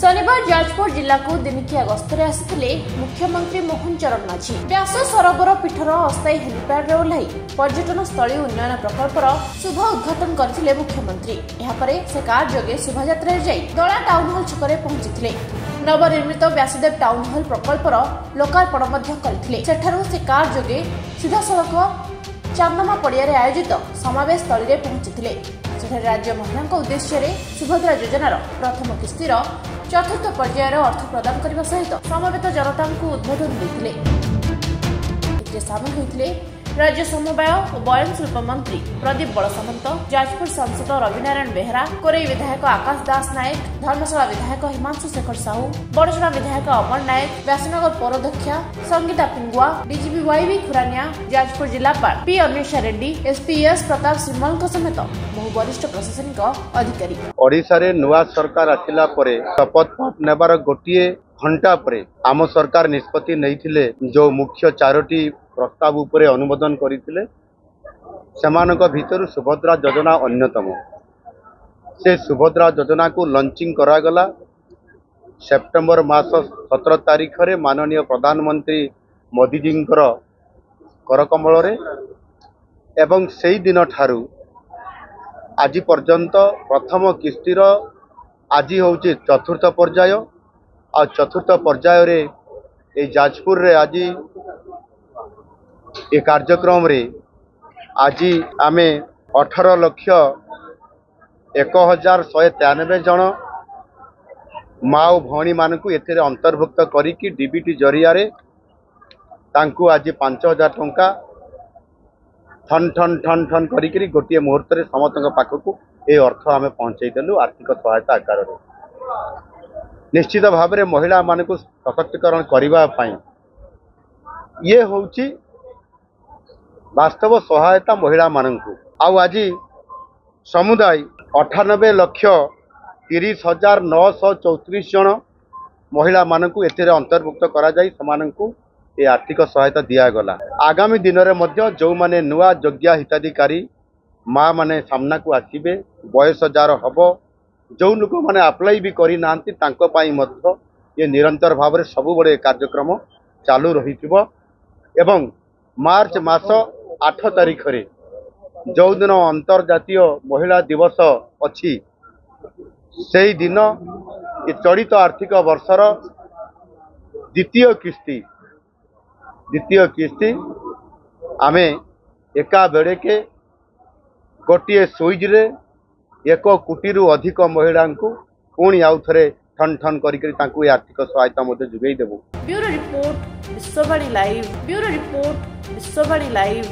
शनिवार जाजपुर जिला को दिनिकिया गस्तर आसिथिले मुख्यमंत्री मोहन चरण माझी व्यास सरोवर पीठर अस्थायी हेलीपैड ओह्लाई पर्यटन स्थली उन्नयन प्रकल्पर शुभ उद्घाटन करथिले मुख्यमंत्री। एहापरे से कार जोगे शोभायात्रा जाई दला टाउन हॉल छकरे पहुंचिथिले। नवनिर्मित व्यासदेव टाउन हॉल प्रकल्पर लोकार्पण मध्य करथिले। सेठारु से कार जोगे सीधा सड़क चांदमा पड़िया आयोजित समावेश स्थली रे पहुंचिथिले। सेठारे राज्य महिला उद्देश्य सुभद्रा योजनार प्रथम किस्तिर चतुर्थ पर्यायर अर्थ प्रदान करने सहित समवेत जनता को उद्बोधन देते। सामिल होते राज्य समवाय और बयन शिल्प मंत्री प्रदीप बड़सामंत, जाजपुर सांसद रविनारायण बेहरा, कोरई विधायक आकाश दास नायक, धर्मशाला विधायक हिमांशु शेखर साहू, बड़चना विधायक अमर नायक, व्यासनगर पौराध्यक्षा संगीता पिंगुआ, डीजीपी वाईवी खुरानिया, जाजपुर जिलापाल P Anwesha Reddy, SP S Pratap Simal समेत बहु वरिष्ठ प्रशासनिक अधिकारी। ओडिशा रे नुआ सरकार आसिला परे शपथ नेबार गोटिए घंटा परे आम सरकार निष्पत्ति नैथिले जो मुख्य चारोटी प्रस्ताव उपरे अनुमोदन करथिले सेमानक भितर सुभद्रा योजना अन्यतम। से सुभद्रा योजना को लॉन्चिंग करागला सेप्टेम्बर मास 17 तारीख रे माननीय प्रधानमंत्री मोदी जी करकमल रे एवं सेई दिन ठारू आज पर्यंत प्रथम किस्तिर आज होची चतुर्थ पर्याय और चतुर्थ पर्याय रे ए जाजपुर रे आज ए कार्यक्रम रे आज आमे 18,01,193 जन माँ और भौणी मानकु एथिरे अंतर्भुक्त करिकी डीबीटी जरिया रे तांकु आज 5,000 टंका ठन ठन ठन ठन करिकी गोटे मुहूर्त रे समस्त पाखकु ए अर्थ आमे पहुंचाई देलु आर्थिक सहायता आकार रे। निश्चित भाव में महिला मानकु सशक्तिकरण करबा पई ये होची वास्तव सहायता महिला मानकु। आउ आज समुदाय 98,30,934 जन महिला मानकु एथिरे अंतर्भुक्त करा जाई समानकु ए आर्थिक सहायता दिया गला। आगामी दिन रे मध्य जो माने नुआ योग्य हिताधिकारी माँ माने सामना को आसीबे बयस जार हबो जो लोक मैंने आप्लाई भी करी नांती तांको पाई मध्य ये निरंतर भाव में सबु बड़े कार्यक्रम चालू रही एवं मार्च मास 8 तारीख रे जो दिन अंतर्जातीय महिला दिवस अच्छी से दिन ये चलित आर्थिक वर्षर द्वितीय किस्ती आमे एका बेड़े के गोटे सुइज रे 1 कोटी अधिक महिला को पुणी आउ थे ठन ठन करी आर्थिक सहायता जोगई देबू। Bureau report Biswabani live.